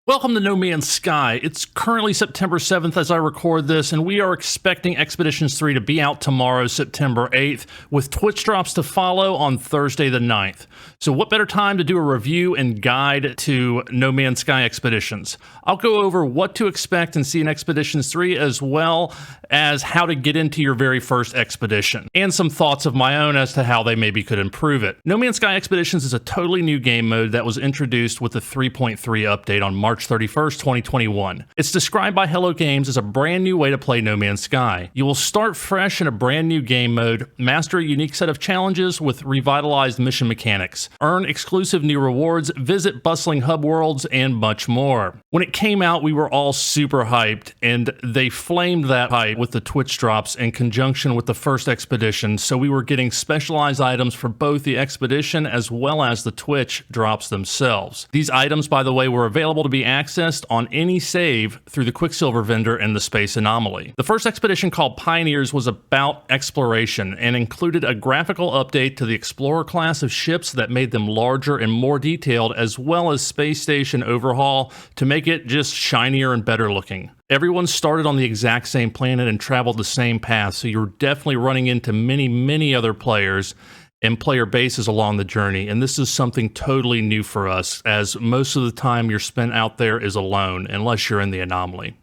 Welcome to No Man's Sky. It's currently September 7th as I record this, and we are expecting Expeditions 3 to be out tomorrow, September 8th, with Twitch drops to follow on Thursday the 9th. So what better time to do a review and guide to No Man's Sky Expeditions? I'll go over what to expect and see in Expeditions 3, as well as how to get into your very first expedition, and some thoughts of my own as to how they maybe could improve it. No Man's Sky Expeditions is a totally new game mode that was introduced with the 3.3 update on March 31st, 2021. It's described by Hello Games as a brand new way to play No Man's Sky. You will start fresh in a brand new game mode, master a unique set of challenges with revitalized mission mechanics, earn exclusive new rewards, visit bustling hub worlds, and much more. When it came out, we were all super hyped, and they flamed that hype with the Twitch drops in conjunction with the first expedition, so we were getting specialized items for both the expedition as well as the Twitch drops themselves. These items, by the way, were available to be accessed on any save through the Quicksilver vendor and the Space Anomaly. The first expedition, called Pioneers, was about exploration and included a graphical update to the Explorer class of ships that made them larger and more detailed, as well as space station overhaul to make it just shinier and better looking. Everyone started on the exact same planet and traveled the same path, so you're definitely running into many other players and player bases along the journey, and this is something totally new for us, as most of the time you're spent out there is alone, unless you're in the Anomaly.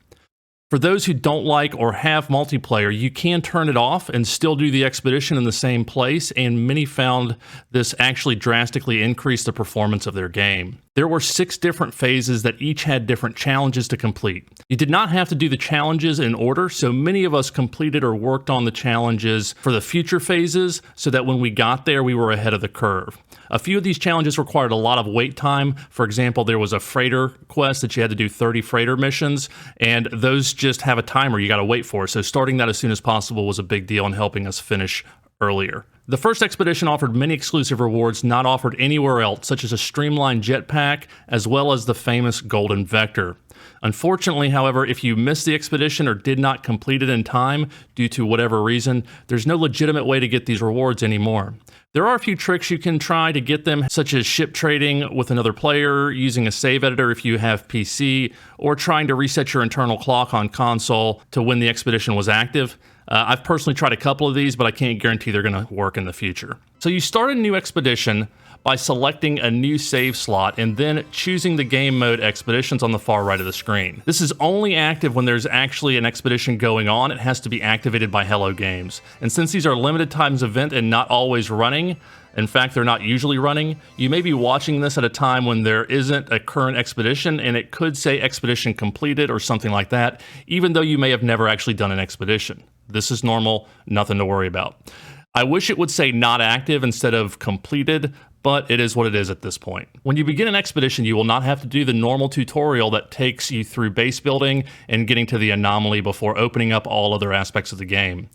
For those who don't like or have multiplayer, you can turn it off and still do the expedition in the same place, and many found this actually drastically increased the performance of their game. There were 6 different phases that each had different challenges to complete. You did not have to do the challenges in order, so many of us completed or worked on the challenges for the future phases so that when we got there, we were ahead of the curve. A few of these challenges required a lot of wait time. For example, there was a freighter quest that you had to do 30 freighter missions, and those just have a timer you got to wait for, so starting that as soon as possible was a big deal in helping us finish earlier. The first expedition offered many exclusive rewards not offered anywhere else, such as a streamlined jetpack, as well as the famous Golden Vector. Unfortunately, however, if you missed the expedition or did not complete it in time due to whatever reason, there's no legitimate way to get these rewards anymore. There are a few tricks you can try to get them, such as ship trading with another player, using a save editor if you have PC, or trying to reset your internal clock on console to when the expedition was active. I've personally tried a couple of these, but I can't guarantee they're going to work in the future. So you start a new expedition by selecting a new save slot and then choosing the game mode Expeditions on the far right of the screen. This is only active when there's actually an expedition going on. It has to be activated by Hello Games. And since these are limited times event and not always running, in fact, they're not usually running, you may be watching this at a time when there isn't a current expedition, and it could say expedition completed or something like that, even though you may have never actually done an expedition. This is normal, nothing to worry about. I wish it would say not active instead of completed, but it is what it is at this point. When you begin an expedition, you will not have to do the normal tutorial that takes you through base building and getting to the Anomaly before opening up all other aspects of the game.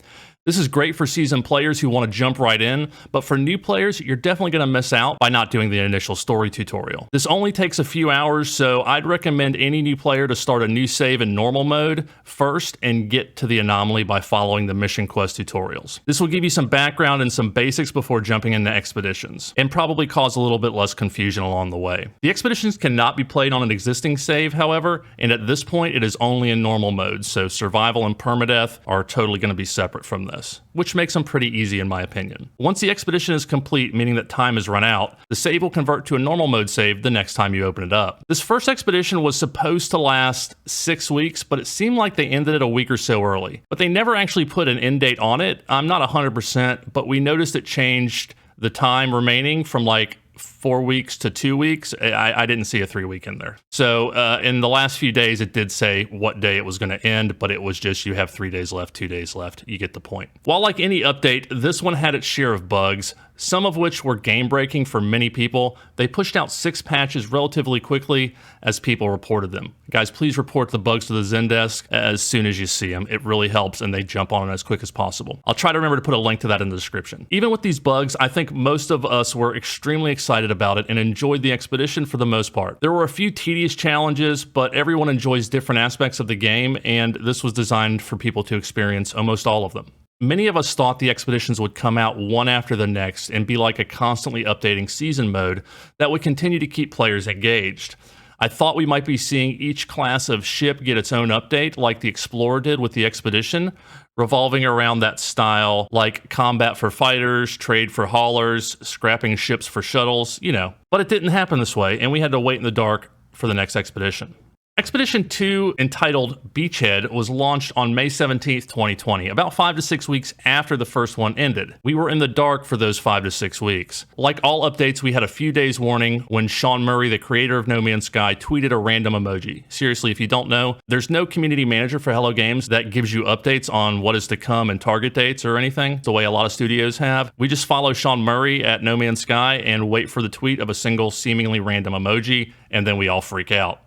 This is great for seasoned players who want to jump right in, but for new players, you're definitely going to miss out by not doing the initial story tutorial. This only takes a few hours, so I'd recommend any new player to start a new save in normal mode first and get to the Anomaly by following the mission quest tutorials. This will give you some background and some basics before jumping into expeditions, and probably cause a little bit less confusion along the way. The expeditions cannot be played on an existing save, however, and at this point it is only in normal mode, so survival and permadeath are totally going to be separate from this, which makes them pretty easy in my opinion. Once the expedition is complete, meaning that time has run out, the save will convert to a normal mode save the next time you open it up. This first expedition was supposed to last 6 weeks, but it seemed like they ended it a week or so early. But they never actually put an end date on it. I'm not 100%, but we noticed it changed the time remaining from like 4 weeks to 2 weeks. I didn't see a 3-week in there. So in the last few days, it did say what day it was going to end, but it was just you have 3 days left, 2 days left. You get the point. While like any update, this one had its share of bugs, some of which were game-breaking for many people. They pushed out 6 patches relatively quickly as people reported them. Guys, please report the bugs to the Zendesk as soon as you see them. It really helps, and they jump on it as quick as possible. I'll try to remember to put a link to that in the description. Even with these bugs, I think most of us were extremely excited about it and enjoyed the expedition for the most part. There were a few tedious challenges, but everyone enjoys different aspects of the game, and this was designed for people to experience almost all of them. Many of us thought the expeditions would come out one after the next and be like a constantly updating season mode that would continue to keep players engaged. I thought we might be seeing each class of ship get its own update, like the Explorer did with the Expedition, revolving around that style, like combat for fighters, trade for haulers, scrapping ships for shuttles, you know. But it didn't happen this way, and we had to wait in the dark for the next expedition. Expedition 2, entitled Beachhead, was launched on May 17th, 2020, about 5 to 6 weeks after the first one ended. We were in the dark for those 5 to 6 weeks. Like all updates, we had a few days warning when Sean Murray, the creator of No Man's Sky, tweeted a random emoji. Seriously, if you don't know, there's no community manager for Hello Games that gives you updates on what is to come and target dates or anything, the way a lot of studios have. We just follow Sean Murray at No Man's Sky and wait for the tweet of a single seemingly random emoji, and then we all freak out.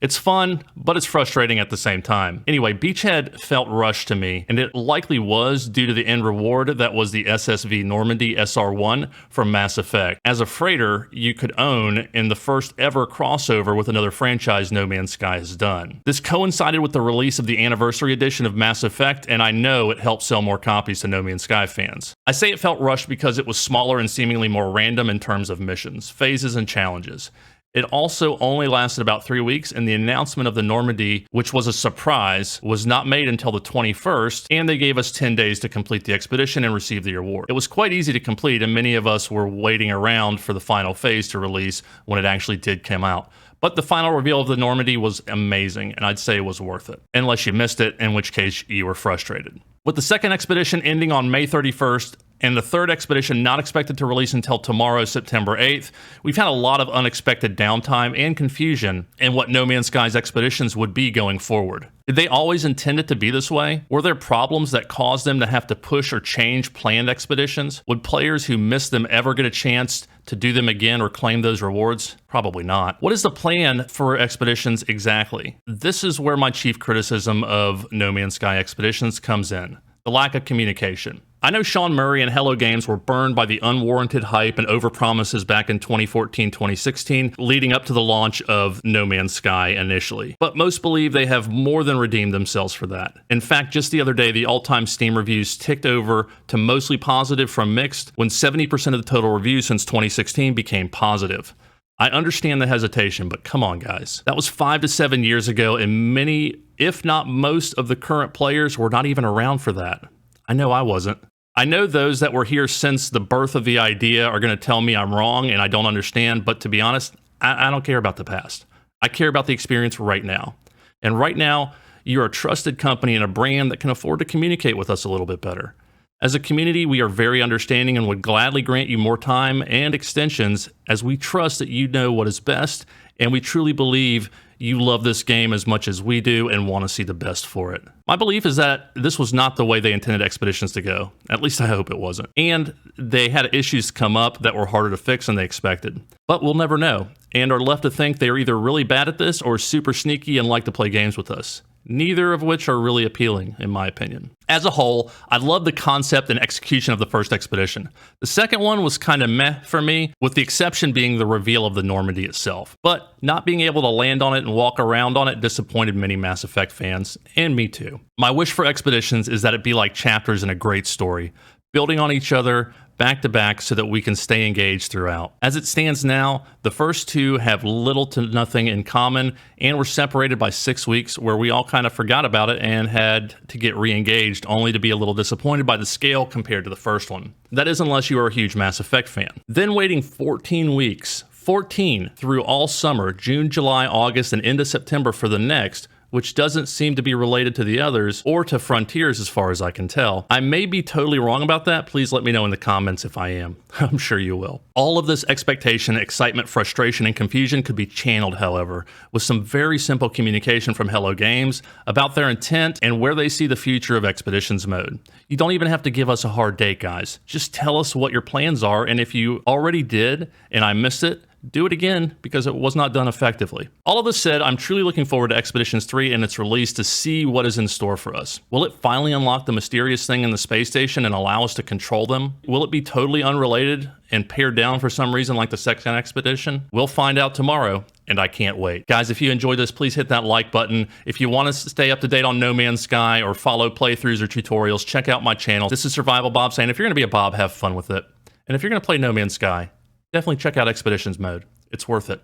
It's fun, but it's frustrating at the same time. Anyway, Beachhead felt rushed to me, and it likely was due to the end reward that was the SSV Normandy SR-1 from Mass Effect. As a freighter, you could own in the first ever crossover with another franchise No Man's Sky has done. This coincided with the release of the anniversary edition of Mass Effect, and I know it helped sell more copies to No Man's Sky fans. I say it felt rushed because it was smaller and seemingly more random in terms of missions, phases, and challenges. It also only lasted about 3 weeks, and the announcement of the Normandy, which was a surprise, was not made until the 21st, and they gave us 10 days to complete the expedition and receive the award. It was quite easy to complete, and many of us were waiting around for the final phase to release when it actually did come out. But the final reveal of the Normandy was amazing, and I'd say it was worth it. Unless you missed it, in which case you were frustrated. With the second expedition ending on May 31st, and the third expedition not expected to release until tomorrow, September 8th, we've had a lot of unexpected downtime and confusion in what No Man's Sky's expeditions would be going forward. Did they always intend it to be this way? Were there problems that caused them to have to push or change planned expeditions? Would players who missed them ever get a chance to do them again or claim those rewards? Probably not. What is the plan for expeditions exactly? This is where my chief criticism of No Man's Sky expeditions comes in: the lack of communication. I know Sean Murray and Hello Games were burned by the unwarranted hype and overpromises back in 2014-2016, leading up to the launch of No Man's Sky initially. But most believe they have more than redeemed themselves for that. In fact, just the other day, the all-time Steam reviews ticked over to mostly positive from mixed, when 70% of the total reviews since 2016 became positive. I understand the hesitation, but come on, guys. That was 5 to 7 years ago, and many, if not most, of the current players were not even around for that. I know I wasn't. I know those that were here since the birth of the idea are going to tell me I'm wrong and I don't understand, but to be honest, I don't care about the past. I care about the experience right now. And right now, you're a trusted company and a brand that can afford to communicate with us a little bit better. As a community, we are very understanding and would gladly grant you more time and extensions, as we trust that you know what is best, and we truly believe you love this game as much as we do and want to see the best for it. My belief is that this was not the way they intended expeditions to go. At least I hope it wasn't. And they had issues come up that were harder to fix than they expected. But we'll never know, and are left to think they are either really bad at this or super sneaky and like to play games with us. Neither of which are really appealing, in my opinion. As a whole, I love the concept and execution of the first expedition. The second one was kind of meh for me, with the exception being the reveal of the Normandy itself. But not being able to land on it and walk around on it disappointed many Mass Effect fans, and me too. My wish for expeditions is that it be like chapters in a great story, building on each other, back to back, so that we can stay engaged throughout. As it stands now, the first two have little to nothing in common and were separated by 6 weeks, where we all kind of forgot about it and had to get re-engaged, only to be a little disappointed by the scale compared to the first one. That is unless you are a huge Mass Effect fan. Then waiting 14 weeks, 14 through all summer, June, July, August, and into September for the next, which doesn't seem to be related to the others or to Frontiers as far as I can tell. I may be totally wrong about that. Please let me know in the comments if I am. I'm sure you will. All of this expectation, excitement, frustration, and confusion could be channeled, however, with some very simple communication from Hello Games about their intent and where they see the future of Expeditions mode. You don't even have to give us a hard date, guys. Just tell us what your plans are, and if you already did and I missed it, do it again, because it was not done effectively. All of this said, I'm truly looking forward to Expeditions 3 and its release to see what is in store for us. Will it finally unlock the mysterious thing in the space station and allow us to control them? Will it be totally unrelated and pared down for some reason like the second expedition? We'll find out tomorrow, and I can't wait. Guys, if you enjoyed this, please hit that like button. If you want to stay up to date on No Man's Sky or follow playthroughs or tutorials, check out my channel. This is SurvivalBob saying, if you're going to be a Bob, have fun with it. And if you're going to play No Man's Sky, definitely check out Expeditions mode. It's worth it.